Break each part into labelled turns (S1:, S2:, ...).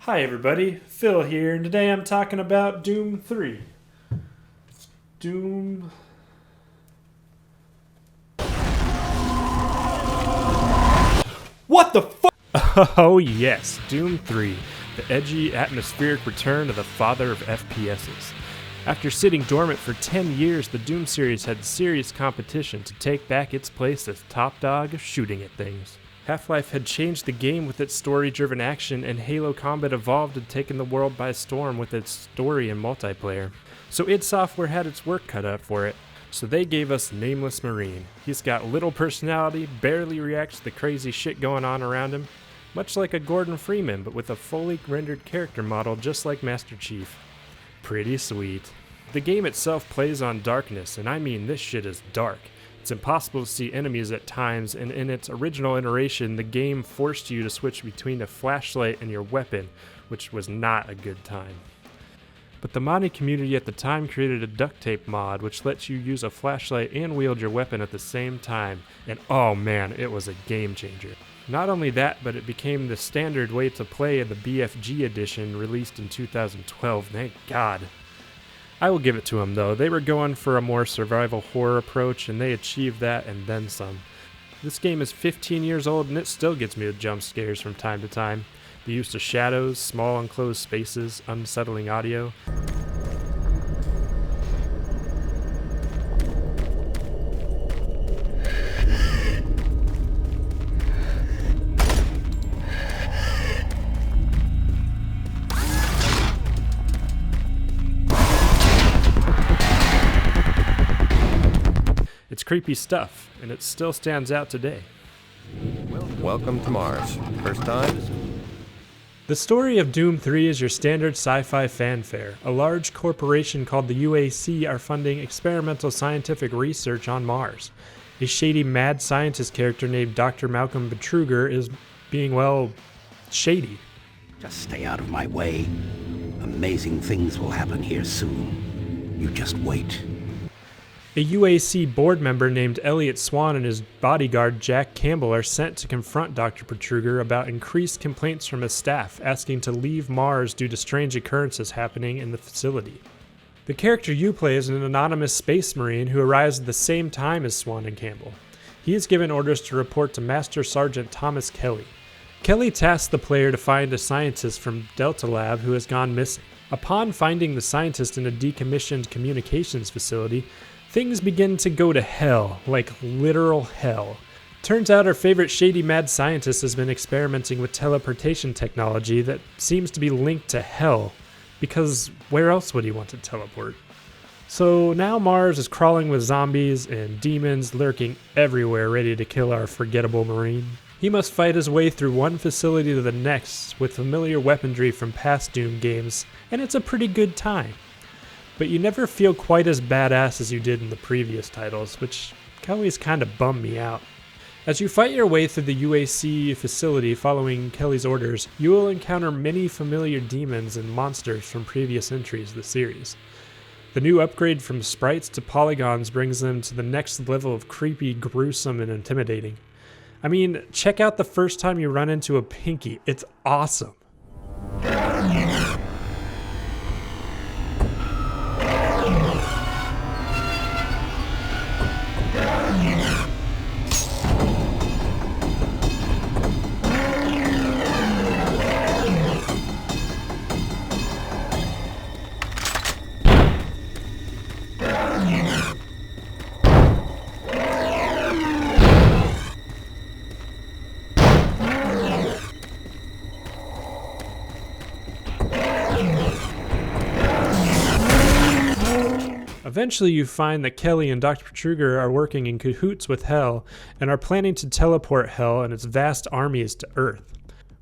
S1: Hi everybody, Phil here, and today I'm talking about Doom 3. Doom... What the fuck?
S2: Oh yes, Doom 3, the edgy, atmospheric return of the father of FPSs. After sitting dormant for 10 years, the Doom series had serious competition to take back its place as top dog of shooting at things. Half-Life had changed the game with its story-driven action, and Halo Combat evolved and taken the world by storm with its story and multiplayer. So id Software had its work cut out for it. So they gave us Nameless Marine. He's got little personality, barely reacts to the crazy shit going on around him, much like a Gordon Freeman, but with a fully rendered character model just like Master Chief. Pretty sweet. The game itself plays on darkness, and I mean this shit is dark. It's impossible to see enemies at times, and in its original iteration, the game forced you to switch between a flashlight and your weapon, which was not a good time. But the modding community at the time created a duct tape mod, which lets you use a flashlight and wield your weapon at the same time, and oh man, it was a game changer. Not only that, but it became the standard way to play in the Bfg Edition released in 2012, thank God. I will give it to them though, they were going for a more survival horror approach and they achieved that and then some. This game is 15 years old and it still gets me with jump scares from time to time. The use of shadows, small enclosed spaces, unsettling audio. It's creepy stuff, and it still stands out today.
S3: Welcome to Mars. First time?
S1: The story of Doom 3 is your standard sci-fi fanfare. A large corporation called the UAC are funding experimental scientific research on Mars. A shady mad scientist character named Dr. Malcolm Betruger is being, well, shady.
S4: Just stay out of my way. Amazing things will happen here soon. You just wait.
S1: A UAC board member named Elliot Swan and his bodyguard Jack Campbell are sent to confront Dr. Betruger about increased complaints from his staff asking to leave Mars due to strange occurrences happening in the facility. The character you play is an anonymous space marine who arrives at the same time as Swan and Campbell. He is given orders to report to Master Sergeant Thomas Kelly. Kelly tasks the player to find a scientist from Delta Lab who has gone missing. Upon finding the scientist in a decommissioned communications facility, things begin to go to hell, like literal hell. Turns out our favorite shady mad scientist has been experimenting with teleportation technology that seems to be linked to hell, because where else would he want to teleport? So now Mars is crawling with zombies and demons lurking everywhere ready to kill our forgettable Marine. He must fight his way through one facility to the next with familiar weaponry from past Doom games, and it's a pretty good time. But you never feel quite as badass as you did in the previous titles, which always kind of bummed me out. As you fight your way through the UAC facility following Kelly's orders, you will encounter many familiar demons and monsters from previous entries of the series. The new upgrade from sprites to polygons brings them to the next level of creepy, gruesome, and intimidating. I mean, check out the first time you run into a Pinky, it's awesome. Eventually you find that Kelly and Dr. Betruger are working in cahoots with Hell and are planning to teleport Hell and its vast armies to Earth.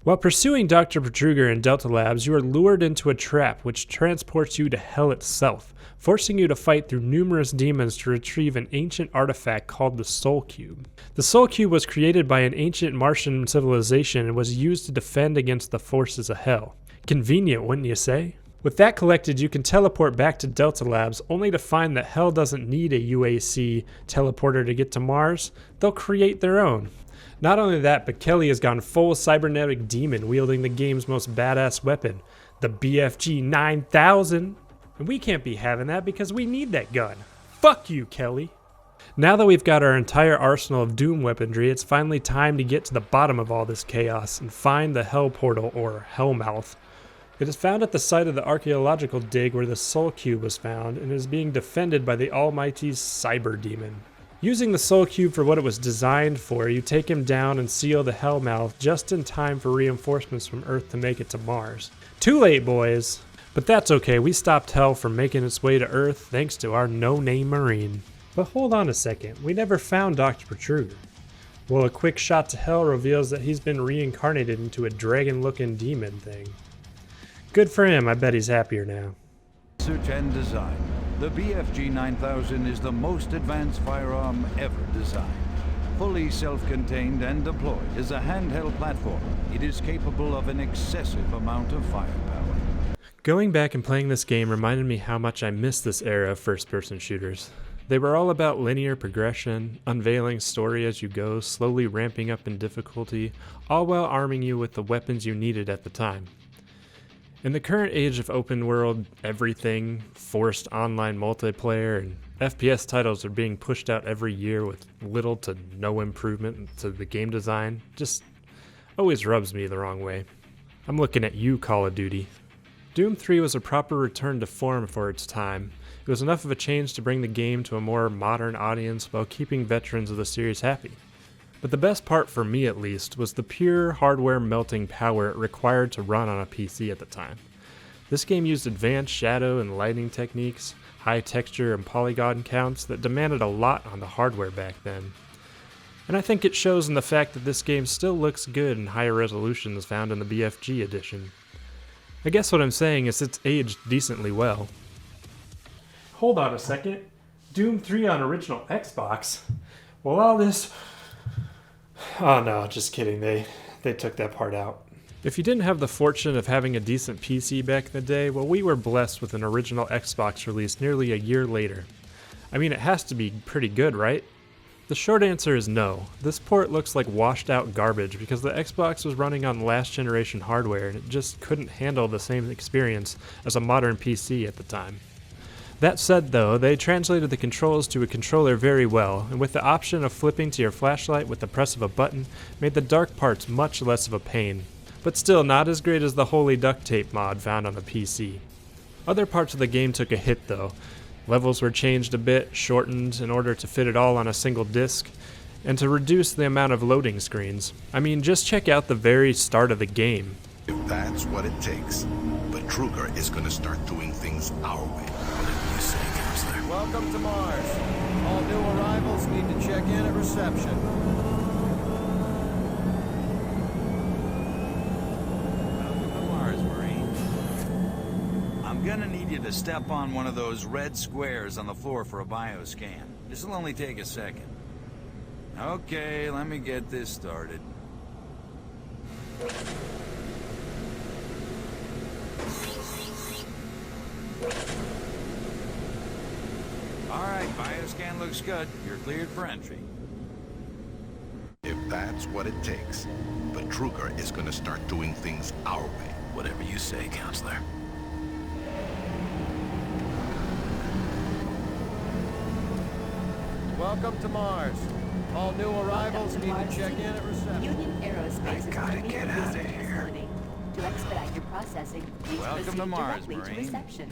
S1: While pursuing Dr. Betruger and Delta Labs, you are lured into a trap which transports you to Hell itself, forcing you to fight through numerous demons to retrieve an ancient artifact called the Soul Cube. The Soul Cube was created by an ancient Martian civilization and was used to defend against the forces of Hell. Convenient, wouldn't you say? With that collected, you can teleport back to Delta Labs, only to find that Hell doesn't need a UAC teleporter to get to Mars. They'll create their own. Not only that, but Kelly has gone full cybernetic demon, wielding the game's most badass weapon, the Bfg 9000. And we can't be having that because we need that gun. Fuck you, Kelly. Now that we've got our entire arsenal of Doom weaponry, it's finally time to get to the bottom of all this chaos and find the Hell Portal, or Hellmouth. It is found at the site of the archaeological dig where the Soul Cube was found, and is being defended by the Almighty's Cyber Demon. Using the Soul Cube for what it was designed for, you take him down and seal the Hellmouth just in time for reinforcements from Earth to make it to Mars. Too late, boys! But that's okay, we stopped Hell from making its way to Earth thanks to our no-name Marine. But hold on a second, we never found Dr. Protruger. Well, a quick shot to Hell reveals that he's been reincarnated into a dragon-looking demon thing. Good for him, I bet he's happier now.
S5: Research and design. The Bfg 9000 is the most advanced firearm ever designed. Fully self-contained and deployed as a handheld platform, it is capable of an excessive amount of firepower.
S1: Going back and playing this game reminded me how much I miss this era of first-person shooters. They were all about linear progression, unveiling story as you go, slowly ramping up in difficulty, all while arming you with the weapons you needed at the time. In the current age of open world everything, forced online multiplayer, and FPS titles are being pushed out every year with little to no improvement to the game design, just always rubs me the wrong way. I'm looking at you, Call of Duty. Doom 3 was a proper return to form for its time. It was enough of a change to bring the game to a more modern audience while keeping veterans of the series happy. But the best part, for me at least, was the pure hardware melting power it required to run on a PC at the time. This game used advanced shadow and lighting techniques, high texture and polygon counts that demanded a lot on the hardware back then. And I think it shows in the fact that this game still looks good in higher resolutions found in the Bfg Edition. I guess what I'm saying is it's aged decently well. Hold on a second. Doom 3 on original Xbox? Well, all this... Oh no, just kidding. They took that part out. If you didn't have the fortune of having a decent PC back in the day, well, we were blessed with an original Xbox release nearly a year later. I mean, it has to be pretty good, right? The short answer is no. This port looks like washed out garbage because the Xbox was running on last generation hardware and it just couldn't handle the same experience as a modern PC at the time. That said though, they translated the controls to a controller very well, and with the option of flipping to your flashlight with the press of a button, made the dark parts much less of a pain. But still not as great as the Holy Duct Tape mod found on the PC. Other parts of the game took a hit though. Levels were changed a bit, shortened in order to fit it all on a single disc, and to reduce the amount of loading screens. I mean, just check out the very start of the game.
S6: If that's what it takes, but Kruger is gonna start doing things our way. Whatever you say, Counselor.
S7: Welcome to Mars. All new arrivals need to check in at reception.
S5: Welcome to Mars, Marine. I'm gonna need you to step on one of those red squares on the floor for a bioscan. This'll only take a second. Okay, let me get this started. Alright, bioscan looks good. You're cleared for entry.
S6: If that's what it takes, but Kruger is gonna start doing things our way. Whatever you say, Counselor.
S7: Welcome to Mars. All new arrivals need to check in at reception.
S8: Union Aerospace is
S6: gotta
S8: bringing
S6: get
S8: you
S6: outta
S8: to the
S6: here.
S8: facility. To expedite your processing, please
S5: Welcome to
S8: proceed
S5: Mars,
S8: directly to
S5: Marine.
S8: reception.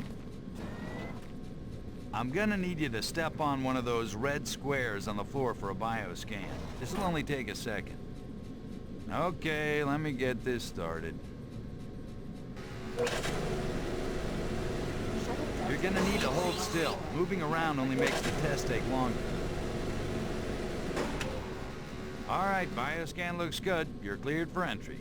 S5: I'm gonna need you to step on one of those red squares on the floor for a bioscan. This'll only take a second. Okay, let me get this started. You're gonna need to hold still. Moving around only makes the test take longer. Alright, bioscan looks good. You're cleared for entry.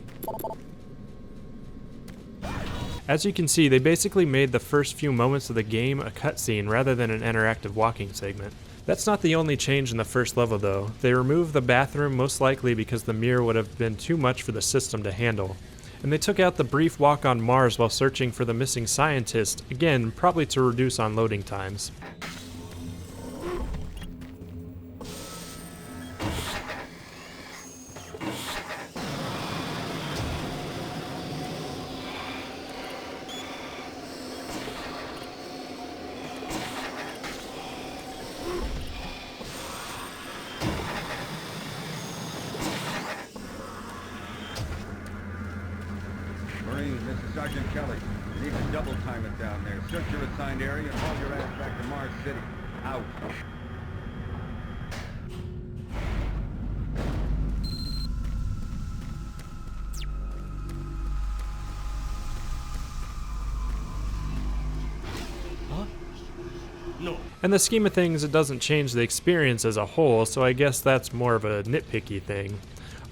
S1: As you can see, they basically made the first few moments of the game a cutscene rather than an interactive walking segment. That's not the only change in the first level though. They removed the bathroom most likely because the mirror would have been too much for the system to handle. And they took out the brief walk on Mars while searching for the missing scientist, again, probably to reduce unloading times.
S9: this is Sergeant Kelly. You need to double time it down there. Search your assigned area and haul your ass back to Mars City. Out.
S1: In the scheme of things, it doesn't change the experience as a whole, so I guess that's more of a nitpicky thing.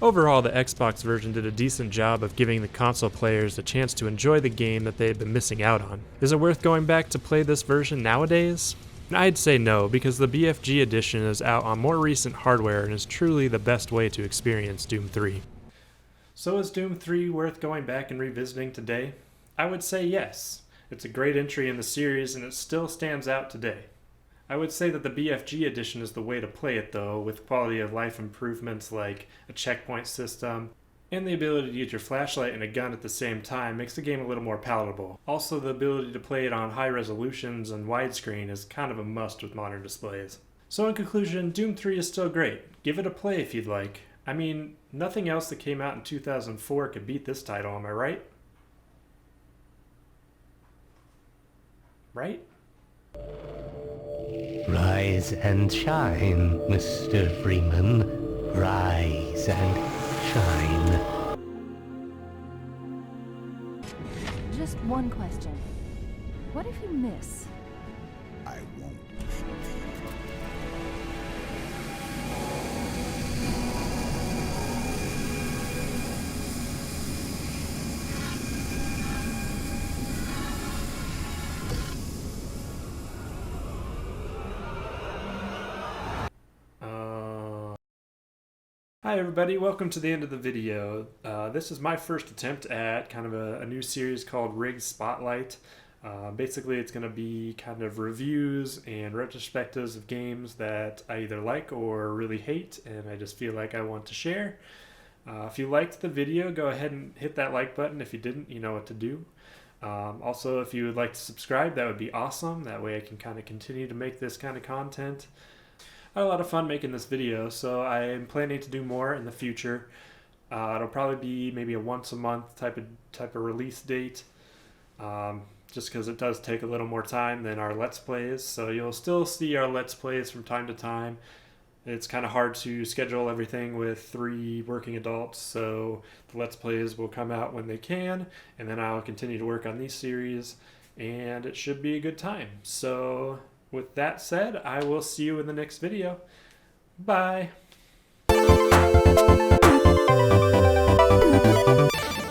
S1: Overall, the Xbox version did a decent job of giving the console players a chance to enjoy the game that they had been missing out on. Is it worth going back to play this version nowadays? I'd say no, because the Bfg Edition is out on more recent hardware and is truly the best way to experience Doom 3. So is Doom 3 worth going back and revisiting today? I would say yes. It's a great entry in the series and it still stands out today. I would say that the Bfg Edition is the way to play it though, with quality of life improvements like a checkpoint system, and the ability to use your flashlight and a gun at the same time makes the game a little more palatable. Also, the ability to play it on high resolutions and widescreen is kind of a must with modern displays. So in conclusion, Doom 3 is still great. Give it a play if you'd like. I mean, nothing else that came out in 2004 could beat this title, am I right? Right?
S4: Rise and shine, Mr. Freeman. Rise and shine.
S8: Just one question. What if you miss?
S6: I won't.
S1: Hi everybody, welcome to the end of the video. This is my first attempt at kind of a new series called Rig Spotlight. Basically it's going to be kind of reviews and retrospectives of games that I either like or really hate and I just feel like I want to share. If you liked the video, go ahead and hit that like button. If you didn't, you know what to do. Also, if you would like to subscribe, that would be awesome. That way I can kind of continue to make this kind of content. I had a lot of fun making this video, so I am planning to do more in the future. It'll probably be maybe a once a month type of release date, just because it does take a little more time than our Let's Plays. So you'll still see our Let's Plays from time to time. It's kind of hard to schedule everything with 3 working adults, so the Let's Plays will come out when they can, and then I'll continue to work on these series, and it should be a good time. So with that said, I will see you in the next video. Bye!